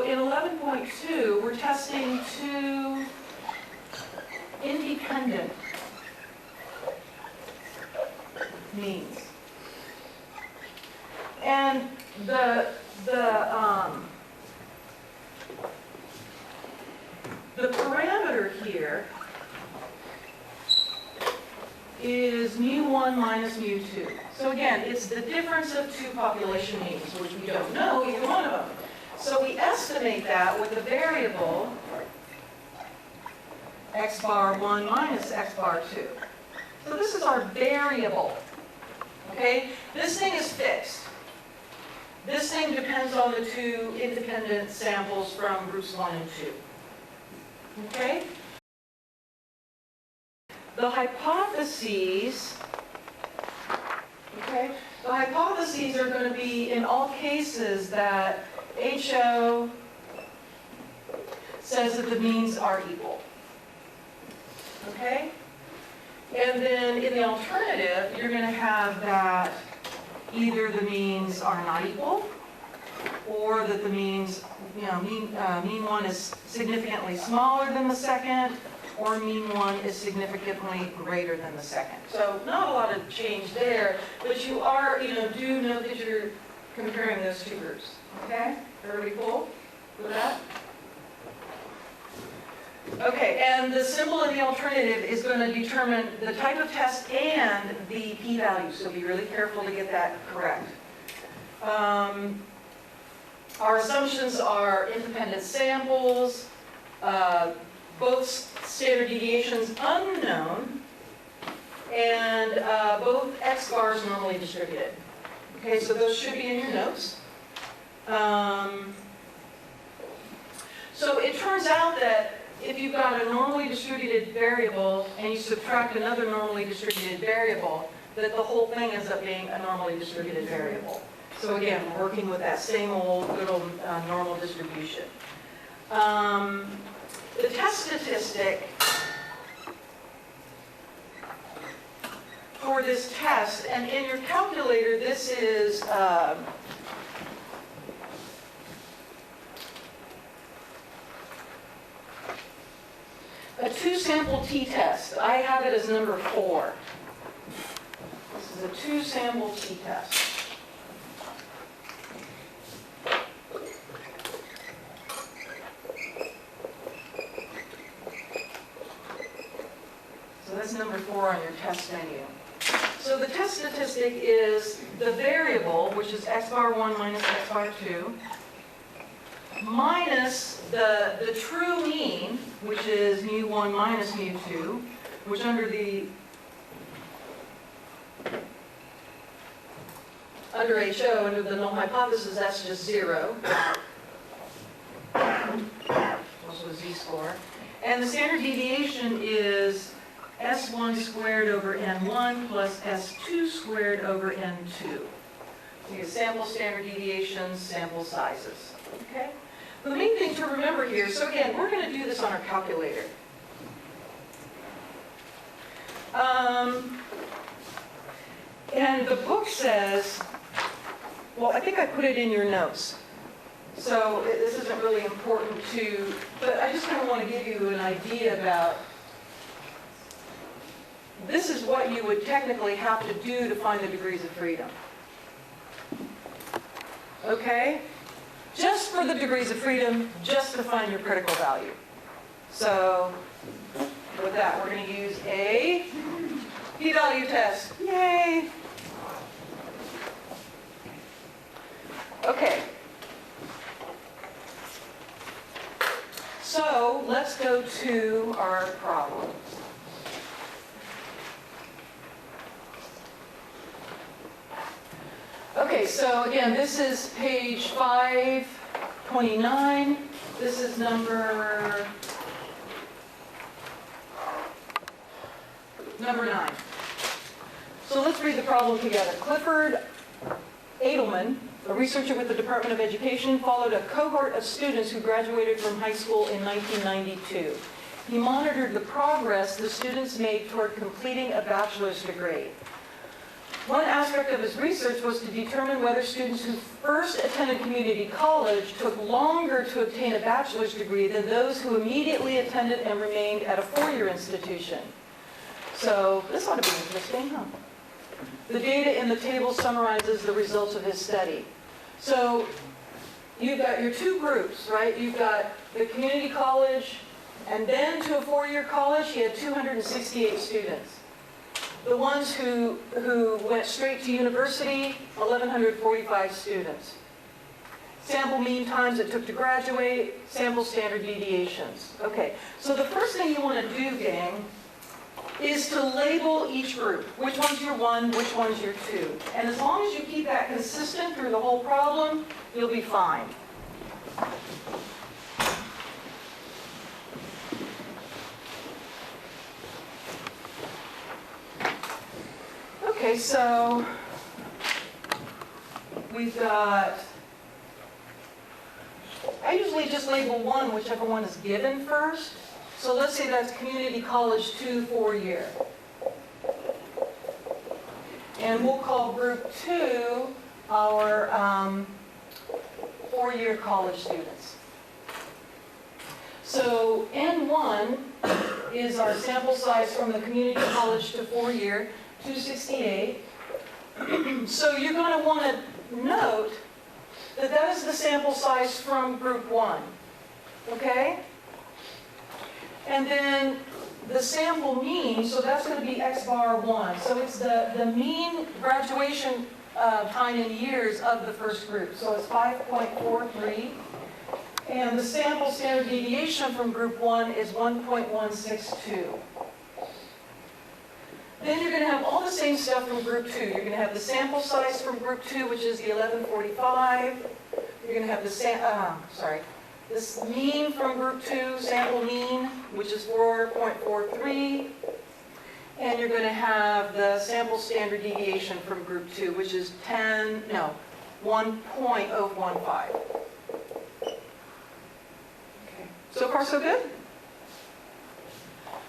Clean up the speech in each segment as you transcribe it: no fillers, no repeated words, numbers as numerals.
in 11.2, we're testing two independent means. And the parameter here is mu1 minus mu2. So again, it's the difference of two population means, which we don't know either one of them. So we estimate that with the variable x bar 1 minus x bar 2. So this is our variable. Okay? This thing is fixed. This thing depends on the two independent samples from groups 1 and 2. Okay? The hypotheses, okay, the hypotheses are going to be in all cases that HO says that the means are equal. Okay? And then in the alternative, you're going to have that either the means are not equal, or that the means, mean one is significantly smaller than the second, or mean one is significantly greater than the second. So not a lot of change there, but you are, do know that you're comparing those two groups. Okay? Everybody cool with that? Okay, and the symbol in the alternative is going to determine the type of test and the p-value, so be really careful to get that correct. Our assumptions are independent samples, both standard deviations unknown, and both x bars normally distributed. Okay, so those should be in your notes. So it turns out that if you've got a normally distributed variable and you subtract another normally distributed variable, that the whole thing ends up being a normally distributed variable. So again, we're working with that same old good old normal distribution. The test statistic for this test, and in your calculator, this is a two-sample t-test. I have it as number 4. This is a two-sample t-test. So that's number 4 on your test menu. So the test statistic is the variable, which is x bar 1 minus x bar 2, minus the true mean, which is mu1 minus mu2, which under HO, under the null hypothesis, that's just 0. Also a z-score. And the standard deviation is S1 squared over N1 plus S2 squared over N2. So you have sample standard deviations, sample sizes. Okay? The main thing to remember here, so again, we're going to do this on our calculator. And the book says, well, I think I put it in your notes. So this isn't really important to, but I just kind of want to give you an idea about, this is what you would technically have to do to find the degrees of freedom. Okay? Just for the degrees of freedom, just to find your critical value. So with that, we're going to use a p-value test. Yay! Okay. So let's go to our problem. Okay, so again, this is page 529. This is number 9. So let's read the problem together. Clifford Edelman, a researcher with the Department of Education, followed a cohort of students who graduated from high school in 1992. He monitored the progress the students made toward completing a bachelor's degree. one aspect of his research was to determine whether students who first attended community college took longer to obtain a bachelor's degree than those who immediately attended and remained at a four-year institution. So this ought to be interesting, huh? The data in the table summarizes the results of his study. So you've got your two groups, right? You've got the community college, and then to a four-year college, he had 268 students. The ones who went straight to university, 1,145 students. Sample mean times it took to graduate, sample standard deviations. Okay, so the first thing you want to do, gang, is to label each group. Which one's your one, which one's your two. And as long as you keep that consistent through the whole problem, you'll be fine. Okay, so we've got, I usually just label one, whichever one is given first. So let's say that's community college 2 4-year. And we'll call group 2 our 4-year college students. So N1 is our sample size from the community college to 4-year. 268. So you're going to want to note that that is the sample size from group 1. Okay? And then the sample mean, so that's going to be X bar 1. So it's the mean graduation time in years of the first group. So it's 5.43. And the sample standard deviation from group 1 is 1.162. Then you're going to have all the same stuff from group 2. You're going to have the sample size from group 2, which is the 1145. You're going to have the this mean from group 2, sample mean, which is 4.43. And you're going to have the sample standard deviation from group 2, which is 1.015. Okay. So far, so good?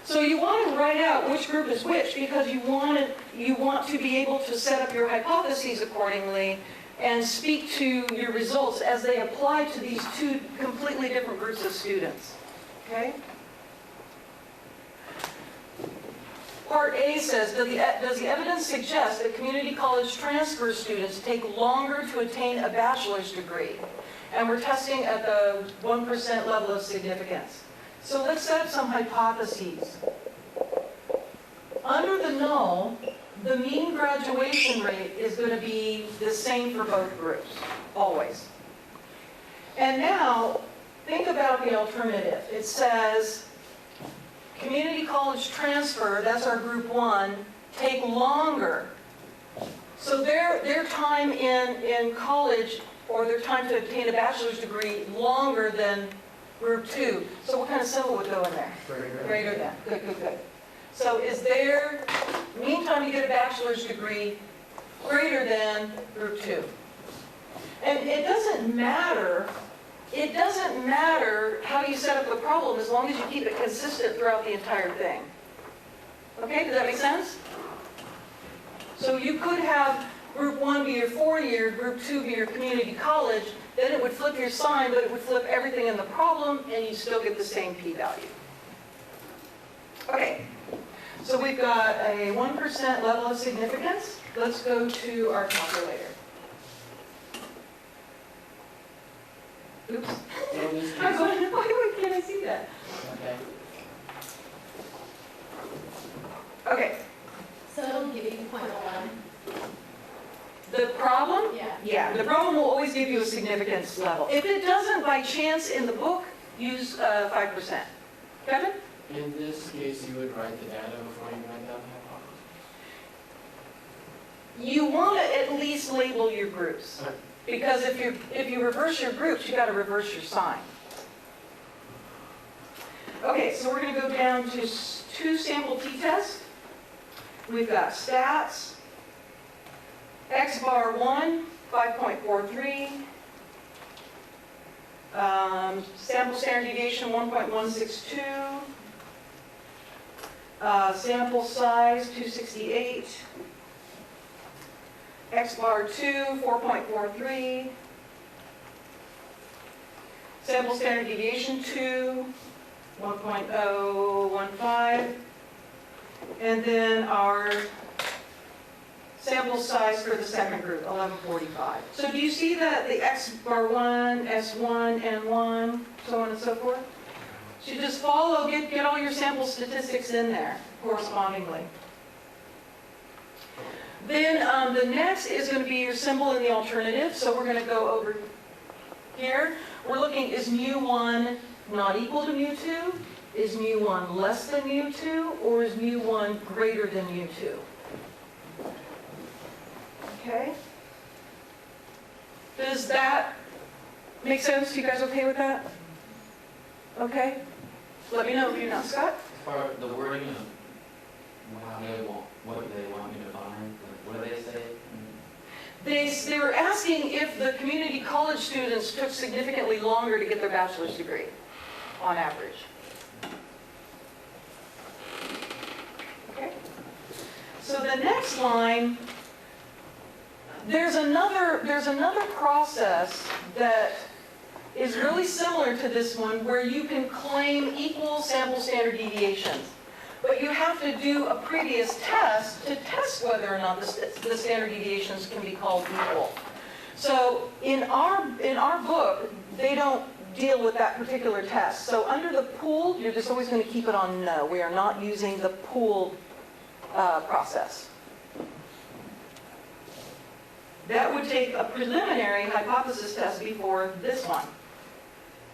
So you want to write out which group is which because you want to be able to set up your hypotheses accordingly and speak to your results as they apply to these two completely different groups of students. Okay? Part A says, does the evidence suggest that community college transfer students take longer to attain a bachelor's degree? And we're testing at the 1% level of significance. So let's set up some hypotheses. Under the null, the mean graduation rate is going to be the same for both groups, always. And now, think about the alternative. It says, community college transfer, that's our group 1, take longer. So their time in college, or their time to obtain a bachelor's degree, longer than group 2. So what kind of symbol would go in there? Greater than. Good, good, good. So is their mean time to get a bachelor's degree greater than group 2? And it doesn't matter how you set up the problem as long as you keep it consistent throughout the entire thing. Okay, does that make sense? So you could have group 1 be your 4-year, group 2 be your community college, then it would flip your sign, but it would flip everything in the problem, and you still get the same p-value. Okay, so we've got a 1% level of significance. Let's go to our calculator. Oops. I'm going, why can't I see that? Okay. So it'll give you 0.1. The problem? Yeah. Yeah, the problem will always give you a significance level. If it doesn't, by chance, in the book, use 5%. Kevin? In this case, you would write the data before you write down the hypothesis? You want to at least label your groups. Okay. Because if you reverse your groups, you got to reverse your sign. Okay, so we're going to go down to 2 sample t-tests. We've got stats, X bar 1, 5.43, sample standard deviation 1.162, sample size 268, X bar 2, 4.43. Sample standard deviation 2, 1.015. And then our sample size for the second group, 1145. So do you see that the X bar 1, S1, N1, so on and so forth? So you just follow, get all your sample statistics in there correspondingly. Then the next is going to be your symbol in the alternative. So we're going to go over here. We're looking, is mu1 not equal to mu2? Is mu1 less than mu2? Or is mu1 greater than mu2? Okay. Does that make sense? You guys okay with that? Okay. Let me know if you're not, Scott. For the wording of how they want, what they want me to find, like, what do they say? They were asking if the community college students took significantly longer to get their bachelor's degree, on average. Okay. So the next line, there's another process that is really similar to this one where you can claim equal sample standard deviations. But you have to do a previous test to test whether or not the standard deviations can be called equal. So in our book, they don't deal with that particular test. So under the pooled, you're just always going to keep it on no. We are not using the pooled process. That would take a preliminary hypothesis test before this one.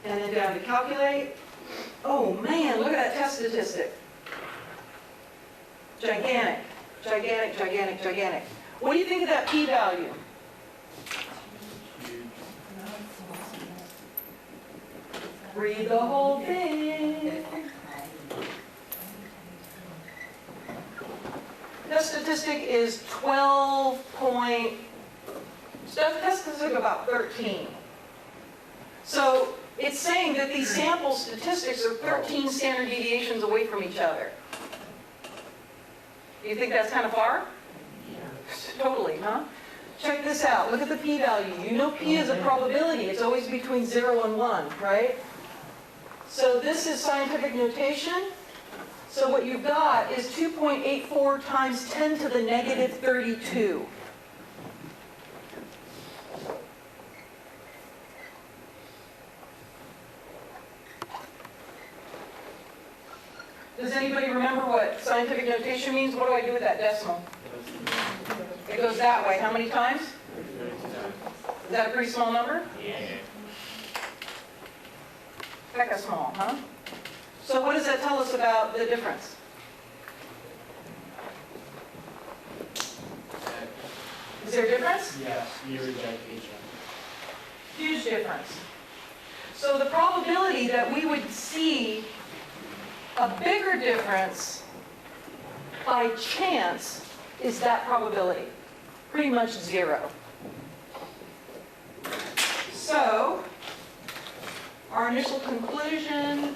And then down to calculate. Oh man, look at that test statistic. Gigantic, gigantic, gigantic, gigantic. What do you think of that p-value? Read the whole thing. Test statistic is 12 point, test statistic about 13. So it's saying that these sample statistics are 13 standard deviations away from each other. Do you think that's kind of far? Yeah. Totally, huh? Check this out. Look at the p-value. You know p is a probability. It's always between 0 and 1, right? So this is scientific notation. So what you've got is 2.84 times 10 to the negative 32. Does anybody remember what scientific notation means? What do I do with that decimal? It goes that way. How many times? Is that a pretty small number? Yeah. Hecka small, huh? So what does that tell us about the difference? Is there a difference? Yeah, you reject each Huge difference. So the probability that we would see a bigger difference by chance is that probability. Pretty much 0. So, our initial conclusion,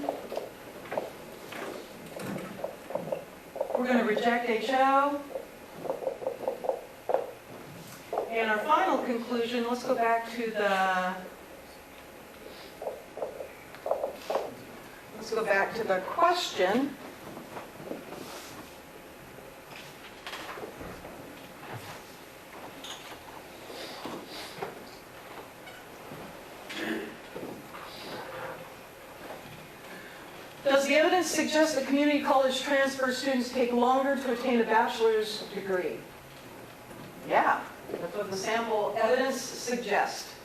we're going to reject HO. And our final conclusion, let's go back to the question. Does the evidence suggest that community college transfer students take longer to attain a bachelor's degree? Yeah, that's what the sample evidence suggests.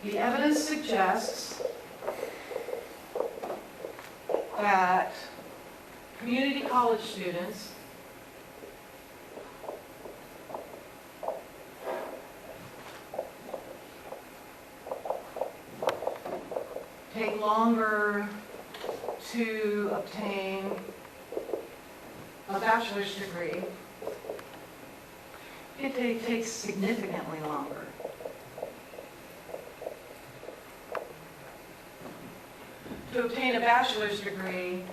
The evidence suggests that community college students take longer to obtain a bachelor's degree. It takes significantly longer. To obtain a bachelor's degree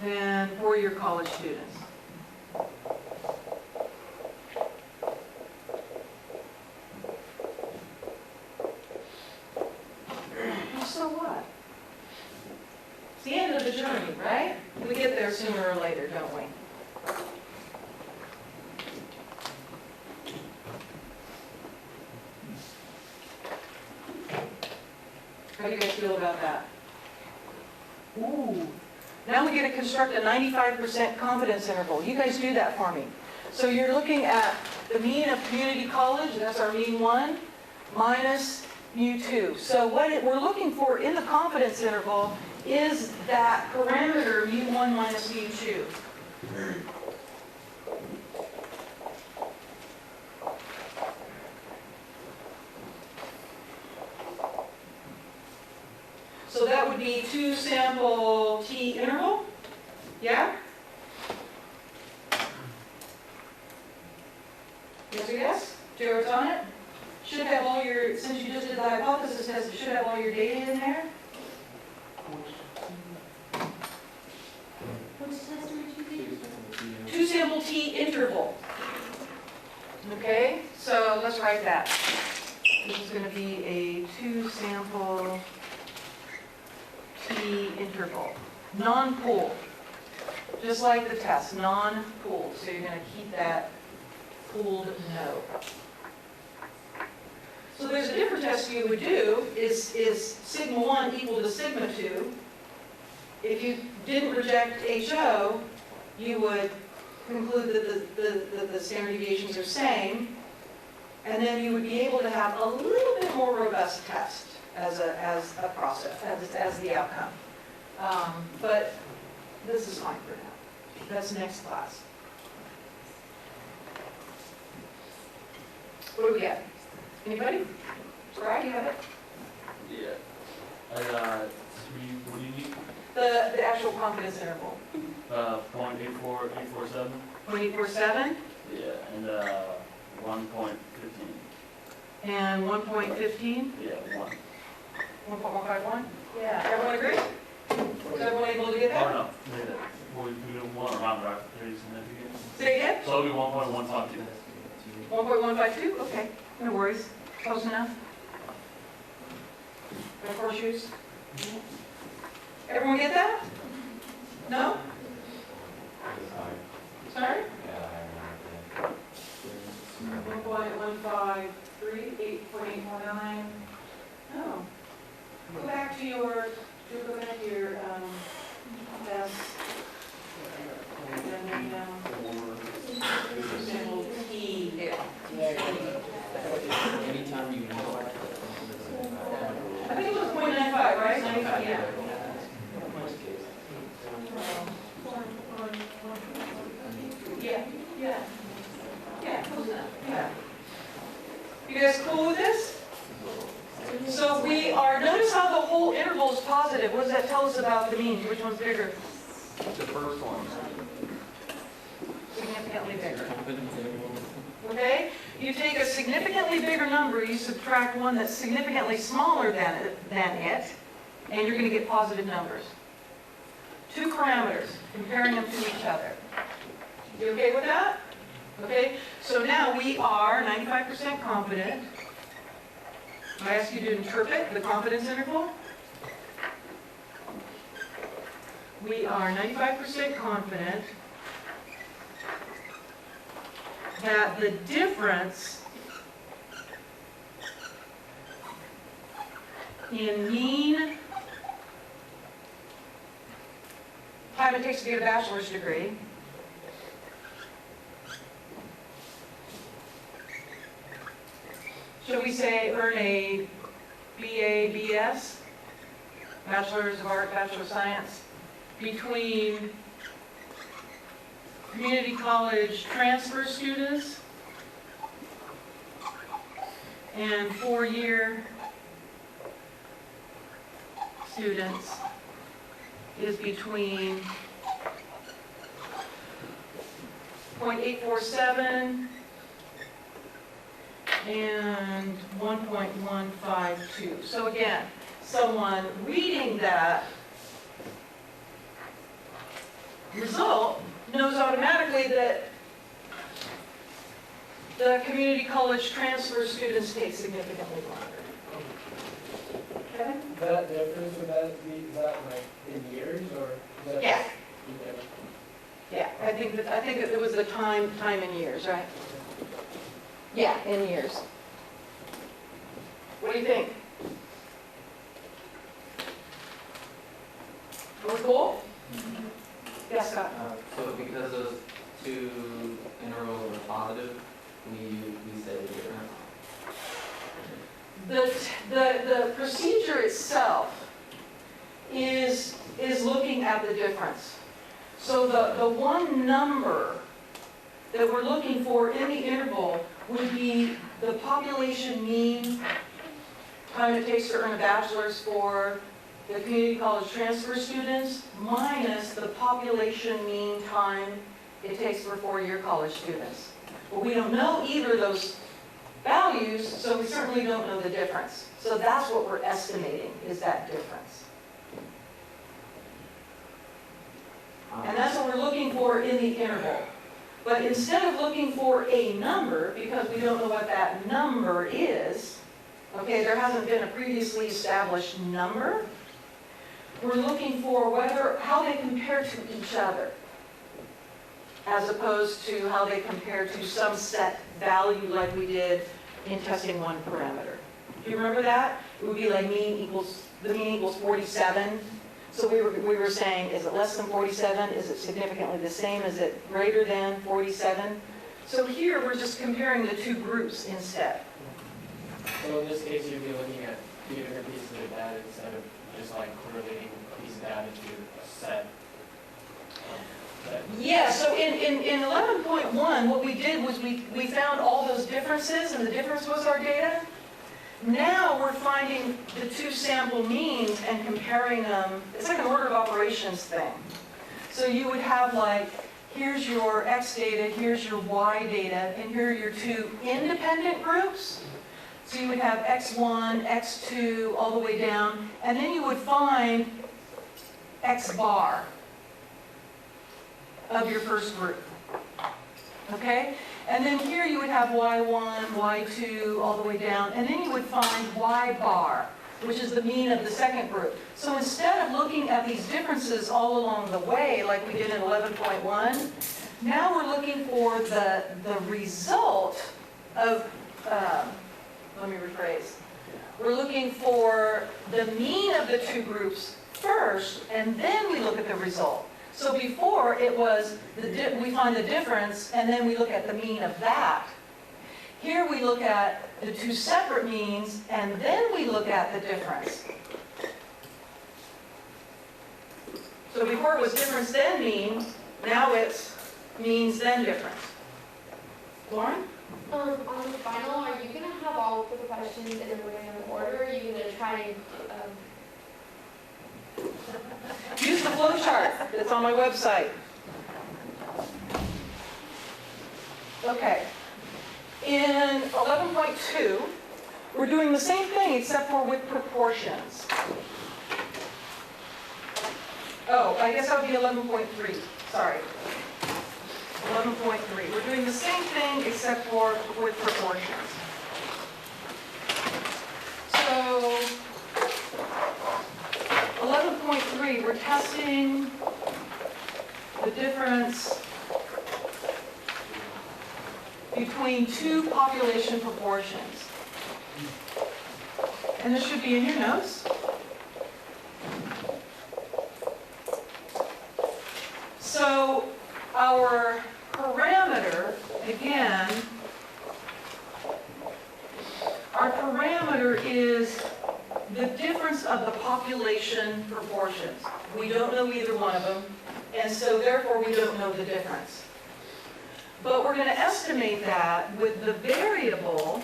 than four-year college students. So what? It's the end of the journey, right? We get there sooner or later, don't we? How do you guys feel about that? Ooh, now we get to construct a 95% confidence interval. You guys do that for me. So you're looking at the mean of community college, that's our mean 1, minus mu2. So what we're looking for in the confidence interval is that parameter mu1 minus mu2. So that would be 2 sample t interval, yeah? Yes or yes? Do you know what's on it? Should have all your, since you just did the hypothesis test, it should have all your data in there. Which test are you using? 2 sample t interval. Okay, so let's write that. This is going to be a 2 sample t interval. Non-pooled. Just like the test, non-pooled. So you're going to keep that pooled no. So there's a different test you would do, is sigma 1 equal to sigma 2? If you didn't reject HO, you would conclude that the standard deviations are same, and then you would be able to have a little bit more robust test as a process, as the outcome. But this is fine for now. That's next class. What do we get? Anybody? Right, you have it? Yeah. I got 3, what do you need? The actual confidence interval. 0.84847. 0.847 Yeah, and 1.15. and 1.15, Yeah, 1. 1.151? Yeah, everyone agree? Is everyone able to get Oh, that? no. Yeah. We do 1 around right, pretty significant. Say again? So it'll be 1.152. 1.152? Okay, no worries. Close enough. Got horseshoes? Everyone get that? No? Sorry? 1.153, 8.849. No. Go back to your test. And then, sample T. Anytime you know. I think it was 0.95, right? 95, yeah. Yeah, close enough, yeah. You guys cool with this? So we are, notice how the whole interval is positive. What does that tell us about the mean? Which one's bigger? The first one. Significantly bigger. Okay? You take a significantly bigger number, you subtract one that's significantly smaller than it, and you're going to get positive numbers. 2 parameters, comparing them to each other. You okay with that? Okay, so now we are 95% confident. I ask you to interpret the confidence interval. We are 95% confident that the difference in mean time it takes to get a bachelor's degree should we say earn a BA, BS, Bachelor's of Art, Bachelor of Science, between community college transfer students and 4-year students is between 0.847 and 1.152. So again, someone reading that result knows automatically that the community college transfer students take significantly longer. Okay? That difference, would that be, is that like in years or? Is that Yeah. Okay. Yeah, I think that it was the time in years, right? Yeah, in years. What do you think? Was it cool? Yes, Scott? So because those two intervals are positive, we say different. The procedure itself is looking at the difference. So the one number that we're looking for in the interval would be the population mean time it takes to earn a bachelor's for the community college transfer students minus the population mean time it takes for four-year college students. But we don't know either of those values, so we certainly don't know the difference. So that's what we're estimating, is that difference. And that's what we're looking for in the interval. But instead of looking for a number, because we don't know what that number is, okay, there hasn't been a previously established number, we're looking for how they compare to each other, as opposed to how they compare to some set value like we did in testing one parameter. Do you remember that? It would be like the mean equals 47. So we were saying, is it less than 47? Is it significantly the same? Is it greater than 47? So here we're just comparing the two groups instead. So in this case, you'd be looking at two different pieces of data instead of just like correlating a piece of data to a set. Yeah, so in 11.1, what we did was we found all those differences, and the difference was our data. Now we're finding the two sample means and comparing them. It's like an order of operations thing. So you would have like, here's your X data, here's your Y data, and here are your two independent groups. So you would have X1, X2, all the way down, and then you would find X bar of your first group. Okay? And then here you would have Y1, Y2, all the way down, and then you would find Y bar, which is the mean of the second group. So instead of looking at these differences all along the way, like we did in 11.1, now we're looking for the result of, let me rephrase. We're looking for the mean of the two groups first, and then we look at the result. So before it was, we find the difference, and then we look at the mean of that. Here we look at the two separate means, and then we look at the difference. So before it was difference then mean, now it's means then difference. Lauren? On the final, are you gonna have all of the questions in a random order? Or are you gonna try and, Use the flow chart that's on my website. Okay. In 11.2, we're doing the same thing except for with proportions. Oh, I guess that would be 11.3. Sorry. 11.3. We're doing the same thing except for with proportions. So 11.3, we're testing the difference between two population proportions. And this should be in your notes. So our parameter, again, our parameter is the difference of the population proportions. We don't know either one of them, and so therefore we don't know the difference. But we're going to estimate that with the variable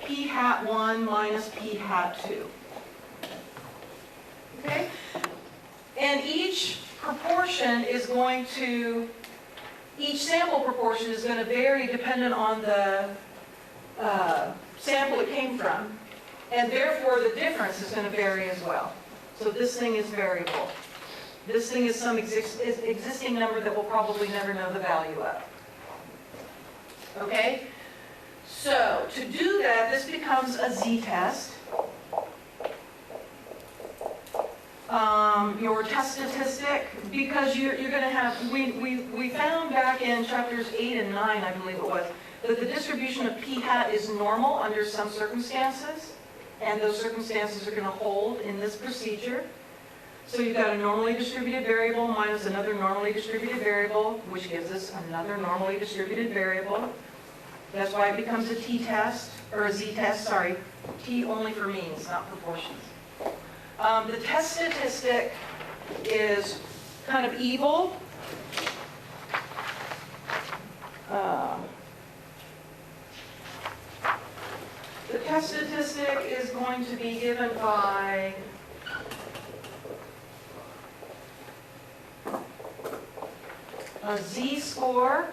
p hat 1 minus p hat 2. Okay? And each proportion is going to, each sample proportion is going to vary dependent on the sample it came from. And therefore, the difference is going to vary as well. So this thing is variable. This thing is some existing number that we'll probably never know the value of. Okay? So to do that, this becomes a z-test. Your test statistic, because you're going to have, we found back in chapters 8 and 9, I believe it was, that the distribution of p hat is normal under some circumstances, and those circumstances are going to hold in this procedure. So you've got a normally distributed variable minus another normally distributed variable, which gives us another normally distributed variable. That's why it becomes a t-test, or a z-test, sorry. T only for means, not proportions. The test statistic is kind of evil. The test statistic is going to be given by a z-score,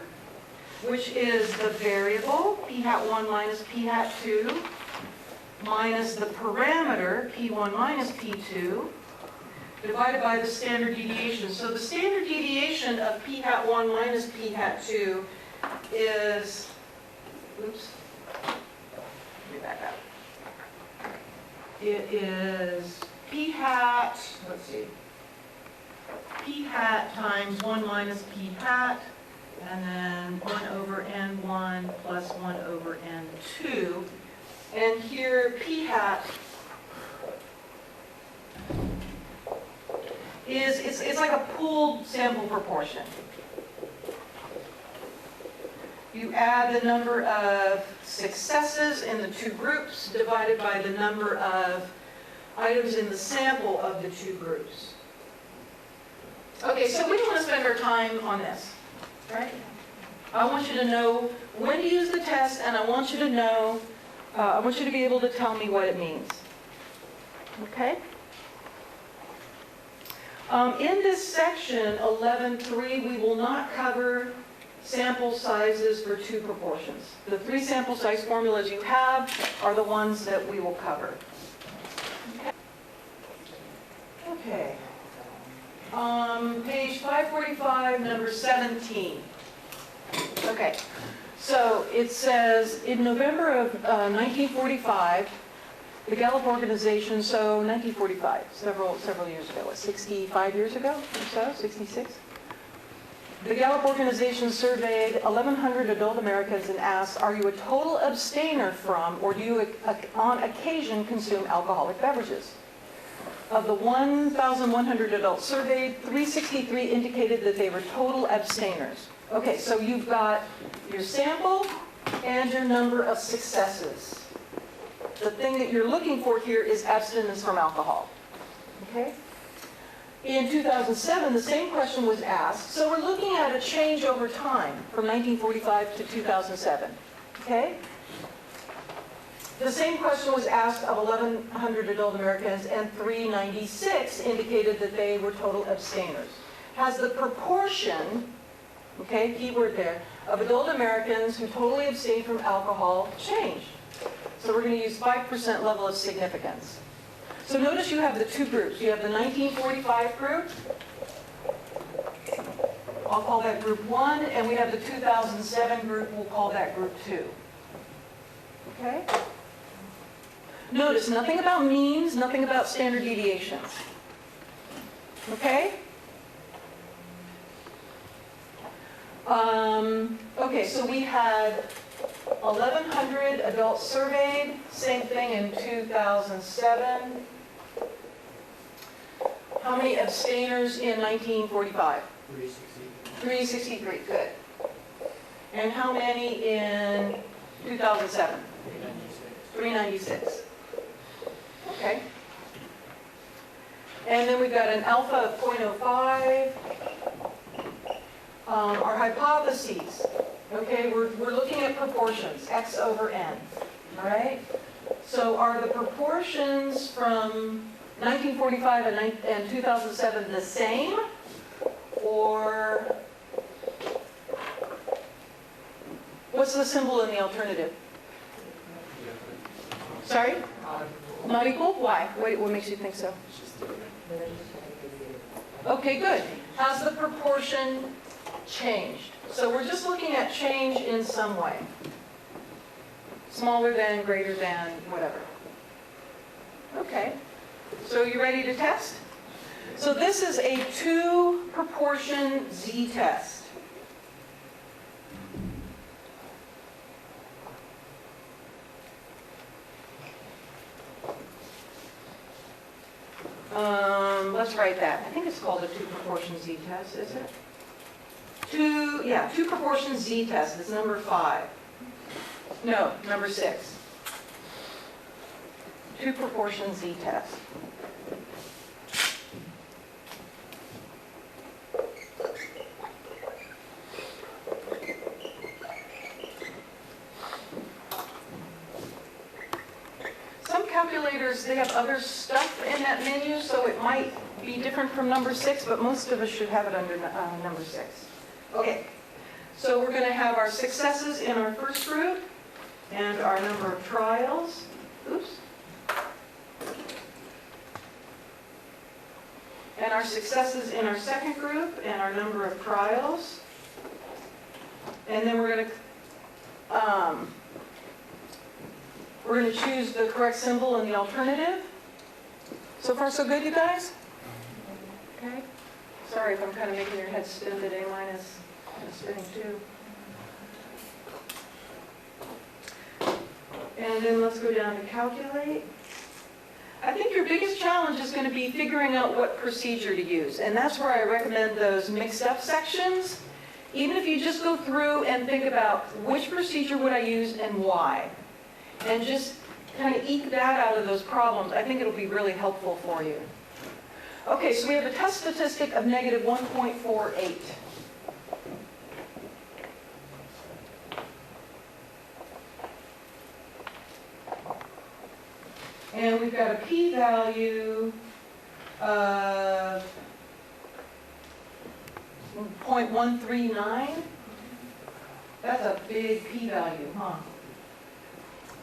which is the variable p hat 1 minus p hat 2 minus the parameter p1 minus p2 divided by the standard deviation. So the standard deviation of p hat 1 minus p hat 2 is, oops, let me back up. It is p hat, let's see, p hat times 1 minus p hat, and then 1 over n1 plus 1 over n2. And here p hat is, it's like a pooled sample proportion. You add the number of successes in the two groups divided by the number of items in the sample of the two groups. Okay, so we don't want to spend our time on this, right? I want you to know when to use the test, and I want you to know, I want you to be able to tell me what it means. Okay? In this section, 11.3, we will not cover sample sizes for two proportions. The three sample size formulas you have are the ones that we will cover. Okay. Page 545, number 17. Okay. So it says, in November of 1945, the Gallup organization, so 1945, several years ago, what, 65 years ago or so, 66? The Gallup organization surveyed 1,100 adult Americans and asked, are you a total abstainer from, or do you on occasion consume alcoholic beverages? Of the 1,100 adults surveyed, 363 indicated that they were total abstainers. Okay, so you've got your sample and your number of successes. The thing that you're looking for here is abstinence from alcohol. Okay? In 2007, the same question was asked. So we're looking at a change over time from 1945 to 2007. Okay? The same question was asked of 1,100 adult Americans, and 396 indicated that they were total abstainers. Has the proportion, okay, keyword there, of adult Americans who totally abstain from alcohol changed? So we're going to use 5% level of significance. So notice you have the two groups. You have the 1945 group. I'll call that group 1, and we have the 2007 group. We'll call that group 2. Okay? Notice nothing about means, nothing about standard deviations. Okay? Okay, so we had 1,100 adults surveyed, same thing in 2007. How many abstainers in 1945? 363, good. And how many in 2007? 396. Okay. And then we've got an alpha of 0.05. Our hypotheses. Okay, we're looking at proportions, x over n. All right? So are the proportions from 1945 and 2007 the same? Or what's the symbol in the alternative? Sorry? Not equal? Why? What makes you think so? Okay, good. Has the proportion changed? So we're just looking at change in some way. Smaller than, greater than, whatever. Okay. So you ready to test? So this is a 2 proportion z-test. Let's write that. I think it's called a 2 proportion z-test, is it? 2 proportion z-test. It's number 5. No, number 6. 2 proportion z-test. Some calculators, they have other stuff in that menu, so it might be different from number 6, but most of us should have it under number 6. Okay, so we're going to have our successes in our first group and our number of trials. Oops. And our successes in our second group and our number of trials. And then we're going to choose the correct symbol in the alternative. So far so good, you guys? Okay. Sorry if I'm kind of making your head spin today. Mine is spinning too. And then let's go down to calculate. I think your biggest challenge is going to be figuring out what procedure to use. And that's where I recommend those mixed up sections. Even if you just go through and think about which procedure would I use and why. And just kind of eke that out of those problems, I think it'll be really helpful for you. Okay, so we have a test statistic of negative 1.48. And we've got a p-value of 0.139. That's a big p-value, huh?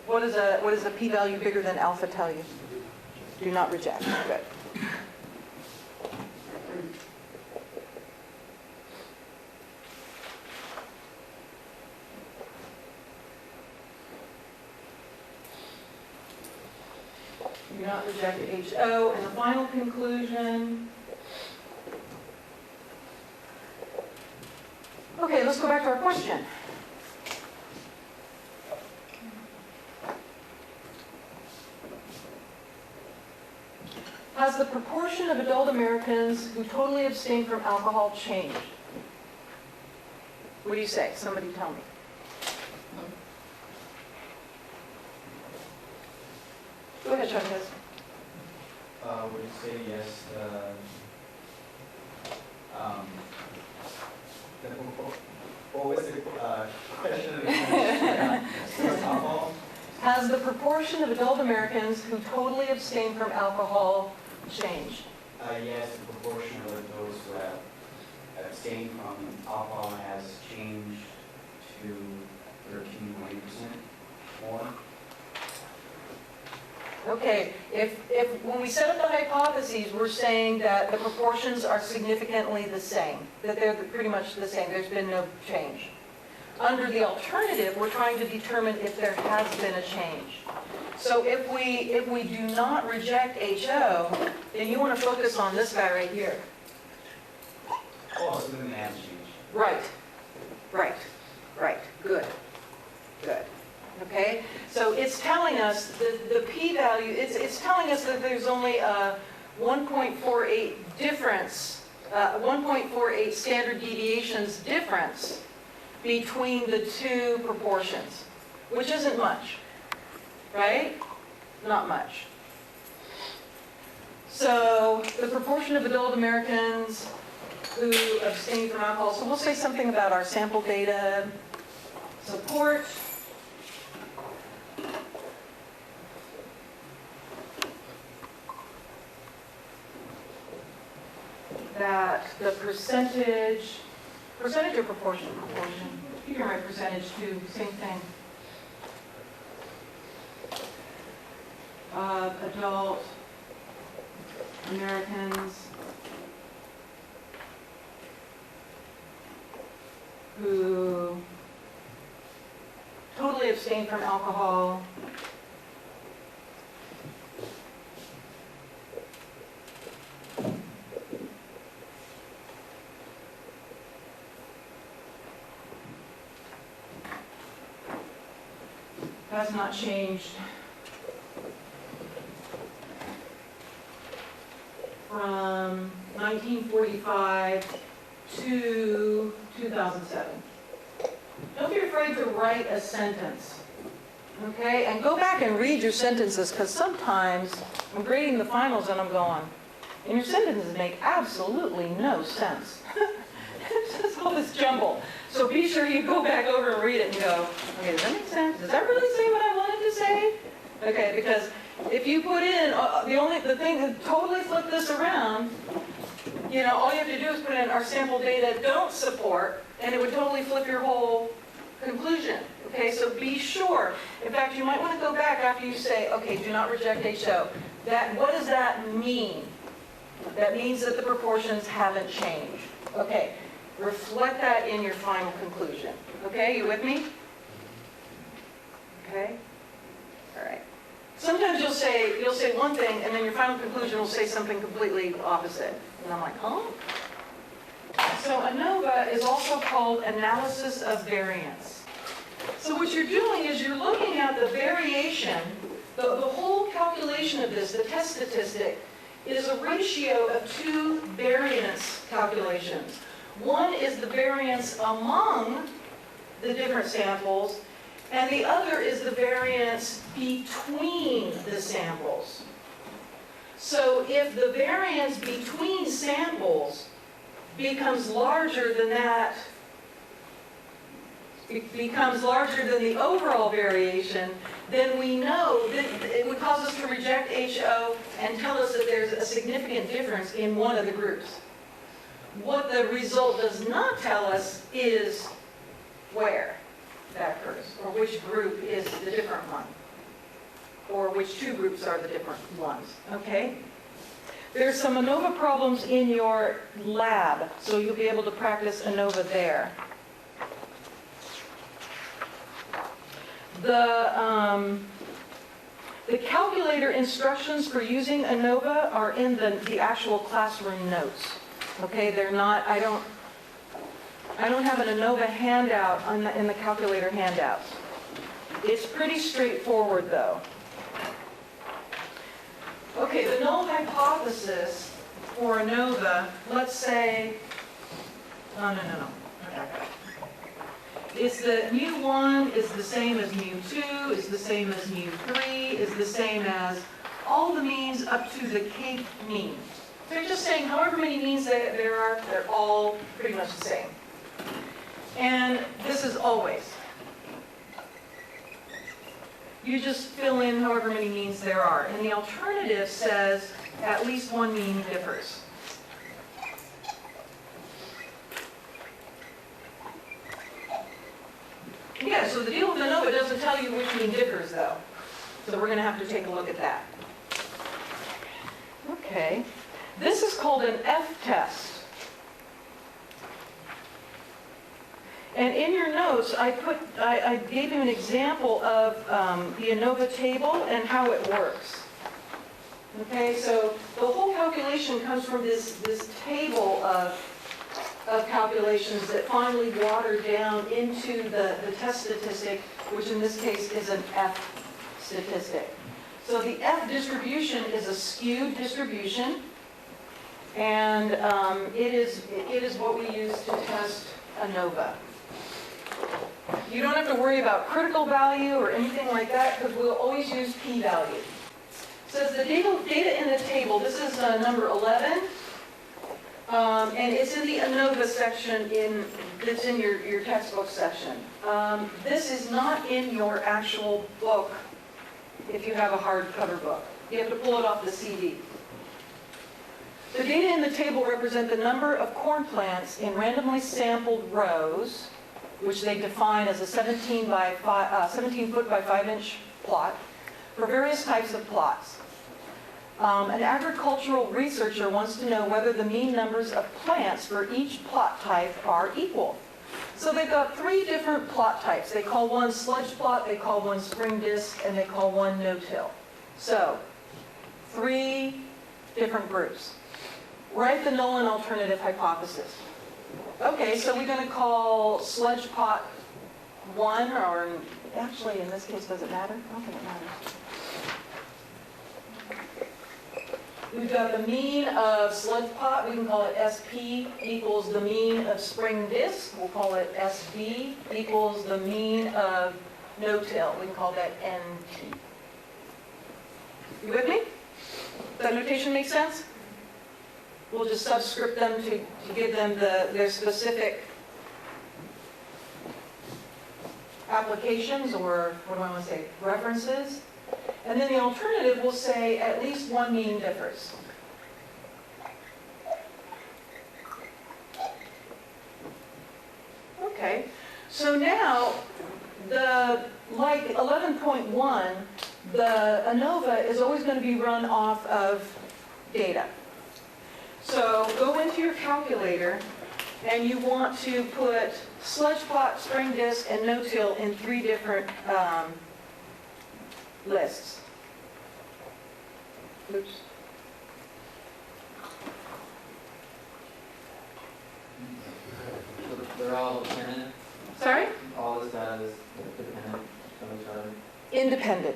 What does a p-value bigger than alpha tell you? Do not reject. Good. Do not reject HO. And the final conclusion. Okay, let's go back to our question. Has the proportion of adult Americans who totally abstain from alcohol changed? What do you say? Somebody tell me. Go ahead, Chavez. Would you say yes, what was the question? Alcohol? Has the proportion of adult Americans who totally abstain from alcohol changed? Yes, the proportion of those who have abstained from alcohol has changed to 13.8% more. Okay, if when we set up the hypotheses, we're saying that the proportions are significantly the same, that they're pretty much the same, there's been no change. Under the alternative, we're trying to determine if there has been a change. So if we do not reject HO, then you want to focus on this guy right here. Oh, so then it has changed. Right, good. Okay, so it's telling us the p-value, it's telling us that there's only a 1.48 difference, 1.48 standard deviations difference between the two proportions, which isn't much, right? Not much. So the proportion of adult Americans who abstain from alcohol, so we'll say something about our sample data support. That the percentage or proportion? You can write percentage too, same thing. Of adult Americans who totally abstain from alcohol. Has not changed from 1945 to 2007. Don't be afraid to write a sentence, okay? And go back and read your sentences, because sometimes I'm grading the finals and I'm going, and your sentences make absolutely no sense. It's just all this jumble. So be sure you go back over and read it and go, okay, does that make sense? Does that really say what I wanted to say? Okay, because if you put in, the thing that totally flip this around, all you have to do is put in our sample data don't support, and it would totally flip your whole conclusion. Okay, so be sure. In fact, you might want to go back after you say, okay, do not reject HO. What does that mean? That means that the proportions haven't changed. Okay. Reflect that in your final conclusion. Okay, you with me? Okay? All right. Sometimes you'll say one thing, and then your final conclusion will say something completely opposite. And I'm like, huh? So ANOVA is also called analysis of variance. So what you're doing is you're looking at the variation, the whole calculation of this, the test statistic, is a ratio of two variance calculations. One is the variance among the different samples, and the other is the variance between the samples. So if the variance between samples becomes larger than that, it becomes larger than the overall variation, then we know that it would cause us to reject HO and tell us that there's a significant difference in one of the groups. What the result does not tell us is where that occurs, or which group is the different one, or which two groups are the different ones, okay? There's some ANOVA problems in your lab, so you'll be able to practice ANOVA there. The calculator instructions for using ANOVA are in the actual classroom notes. Okay, they're not, I don't have an ANOVA handout in the calculator handouts. It's pretty straightforward though. Okay, the null hypothesis for ANOVA, let's say, no. It's the mu1 is the same as mu2, is the same as mu3, is the same as all the means up to the k mean. They're just saying however many means there are, they're all pretty much the same. And this is always. You just fill in however many means there are. And the alternative says at least one mean differs. Yeah, so the deal with ANOVA doesn't tell you which mean differs though. So we're going to have to take a look at that. Okay. This is called an F-test. And in your notes, I gave you an example of the ANOVA table and how it works. Okay, so the whole calculation comes from this table of calculations that finally water down into the test statistic, which in this case is an F statistic. So the F distribution is a skewed distribution, and it is what we use to test ANOVA. You don't have to worry about critical value or anything like that, because we'll always use p-value. It says the data in the table, this is number 11, and it's in the ANOVA section, it's in your textbook section. This is not in your actual book if you have a hardcover book. You have to pull it off the CD. The data in the table represent the number of corn plants in randomly sampled rows, which they define as a 17 foot by 5 inch plot, for various types of plots. An agricultural researcher wants to know whether the mean numbers of plants for each plot type are equal. So they've got 3 different plot types. They call one sludge plot, they call one spring disc, and they call one no-till. So, 3 different groups. Write the null and alternative hypothesis. Okay, so we're going to call sludge pot 1, or actually in this case, does it matter? I don't think it matters. We've got the mean of sludge pot, we can call it SP, equals the mean of spring disc, we'll call it SB, equals the mean of no-till, we can call that NT. You with me? Does that notation make sense? We'll just subscript them to give them their specific applications, or what do I want to say, references. And then the alternative will say at least one mean differs. Okay, so now like 11.1, the ANOVA is always going to be run off of data. So go into your calculator and you want to put sludge pot, spring disc, and no-till in 3 different lists. Oops. So they're all dependent, Sorry? all this data is dependent on each other? Independent,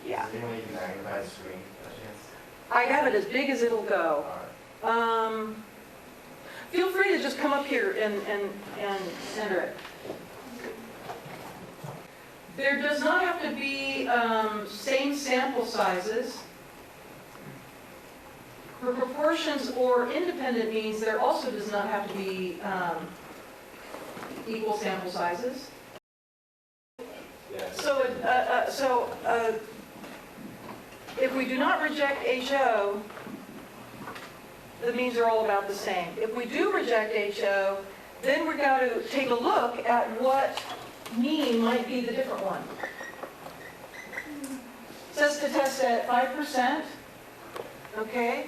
yeah. Is there any way you can magnify the screen, by chance? I have it as big as it'll go. Feel free to just come up here and enter it. There does not have to be same sample sizes. For proportions or independent means, there also does not have to be equal sample sizes. Yeah. So, if we do not reject HO, the means are all about the same. If we do reject HO, then we've got to take a look at what mean might be the different one. It says to test at 5%. Okay.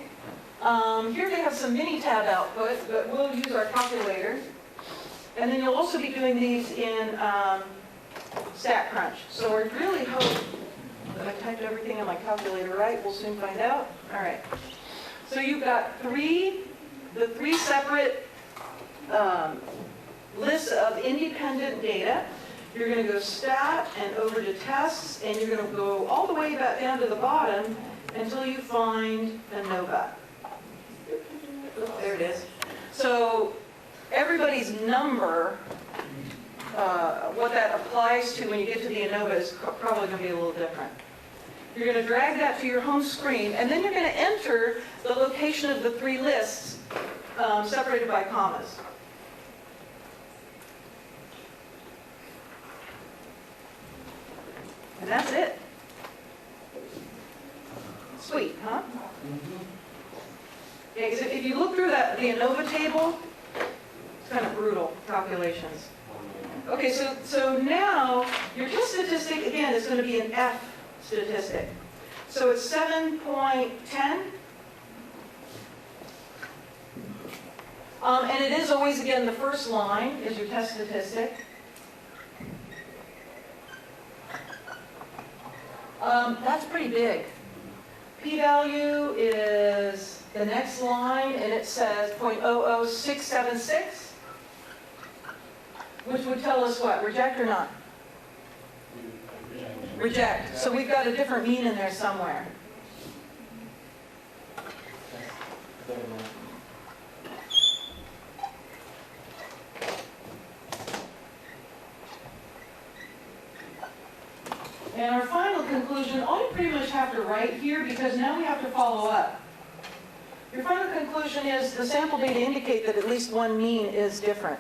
Here they have some mini-tab output, but we'll use our calculator. And then you'll also be doing these in StatCrunch. So I really hope that I typed everything in my calculator right. We'll soon find out. All right. So you've got the 3 separate lists of independent data. You're going to go stat and over to tests, and you're going to go all the way back down to the bottom until you find ANOVA. Oh, there it is. So everybody's number, what that applies to when you get to the ANOVA is probably going to be a little different. You're going to drag that to your home screen, and then you're going to enter the location of the 3 lists separated by commas. And that's it. Sweet, huh? Yeah, 'cause if you look through the ANOVA table, it's kind of brutal calculations. Okay, so now your test statistic, again, is going to be an F statistic. So it's 7.10. And it is always, again, the first line is your test statistic. That's pretty big. P-value is the next line, and it says 0.00676, which would tell us what, reject or not? Reject. So we've got a different mean in there somewhere. And our final conclusion, all you pretty much have to write here, because now we have to follow up. Your final conclusion is the sample data indicate that at least one mean is different.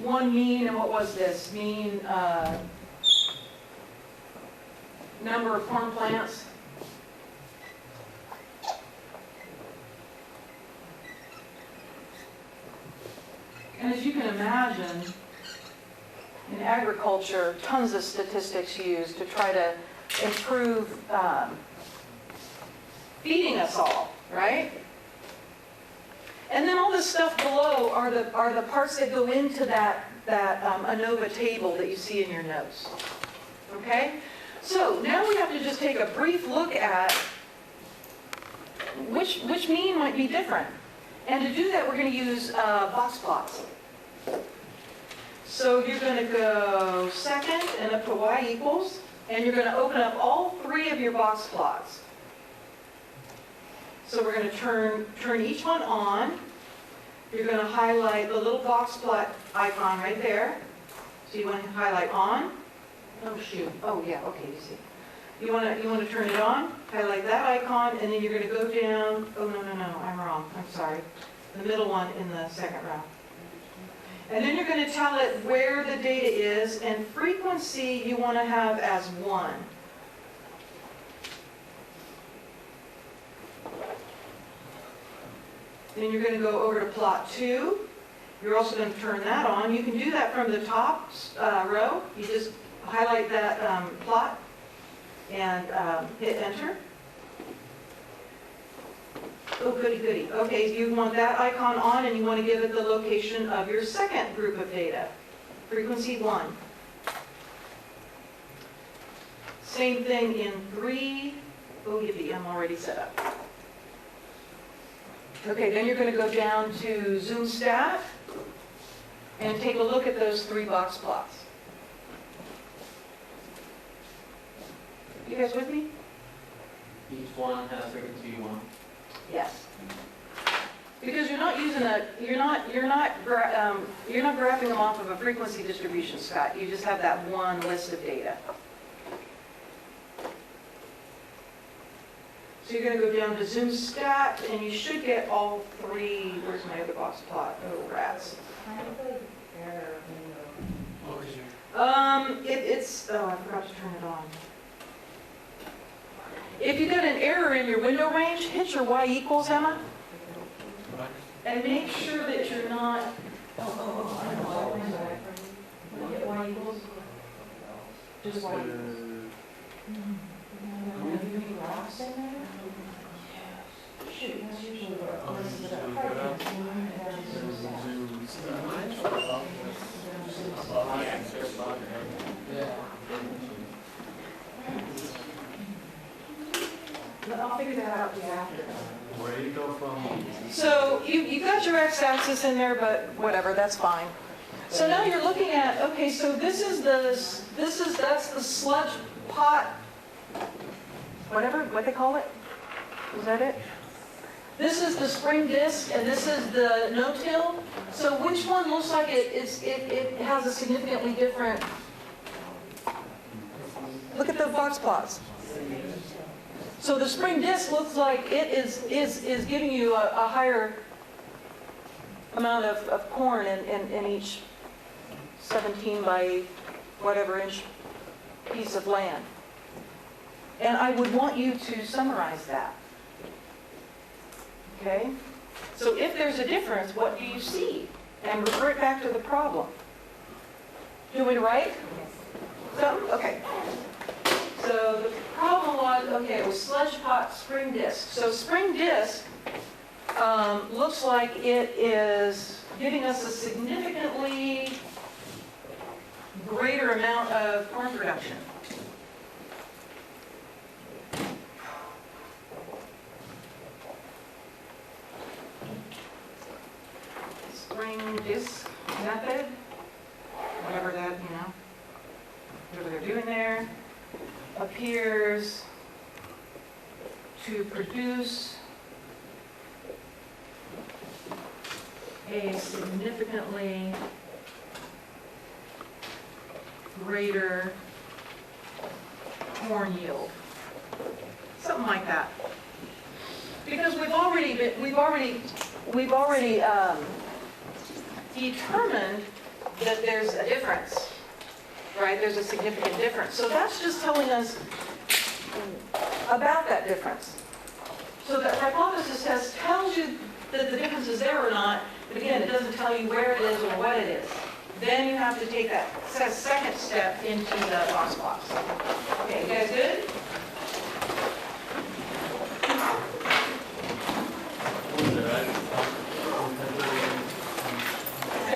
One mean, and what was this? Mean number of corn plants. you can imagine, in agriculture, tons of statistics used to try to improve feeding us all, right? And then all this stuff below are the parts that go into that ANOVA table that you see in your notes. Okay? So now we have to just take a brief look at which mean might be different. And to do that, we're going to use box plots. So you're going to go second and up to y equals, and you're going to open up all three of your box plots. So we're going to turn each one on. You're going to highlight the little box plot icon right there. So you want to highlight on. Oh shoot. Oh yeah. Okay. You see. You want to turn it on. Highlight that icon, and then you're going to go down. Oh no. I'm wrong. I'm sorry. The middle one in the second row. And then you're going to tell it where the data is, and frequency you want to have as 1. Then you're going to go over to plot 2. You're also going to turn that on. You can do that from the top row. You just highlight that plot and hit enter. Oh, goody, goody. Okay, you want that icon on, and you want to give it the location of your second group of data, frequency 1. Same thing in 3. Oh, yippee, I'm already set up. Okay, then you're going to go down to Zoom Stat and take a look at those 3 box plots. You guys with me? Each one has frequency you want. Yes. Because you're not using you're not graphing them off of a frequency distribution, Scott. You just have that one list of data. So you're going to go down to Zoom Stat, and you should get all 3. Where's my other box plot? Oh, rats. It's, oh, I forgot to turn it on. If you get an error in your window range, hit your y equals, Emma, and make sure that you're not, I know, hit y equals, just y equals. Shoot, that's usually what messes it up. I'll figure that out after. Where do you go from? So you got your x-axis in there, but whatever, that's fine. So now you're looking at, okay, so that's the sludge pot, what they call it? Is that it? This is the spring disc, and this is the no-till. So which one looks like it has a significantly different? Look at the box plots. So the spring disc looks like it is giving you a higher amount of corn in each 17 by whatever inch piece of land. And I would want you to summarize that. Okay? So if there's a difference, what do you see? And refer it back to the problem. Do you want me to write? So, okay. So the problem was, okay, it was sludge pot spring disc. So spring disc looks like it is giving us a significantly greater amount of corn production. Spring disc method, whatever that, whatever they're doing there, appears to produce a significantly greater corn yield. Something like that. Because we've already determined that there's a difference, right? There's a significant difference. So that's just telling us about that difference. So that hypothesis test tells you that the difference is there or not, but again, it doesn't tell you where it is or what it is. Then you have to take that second step into the box. Okay, you guys good?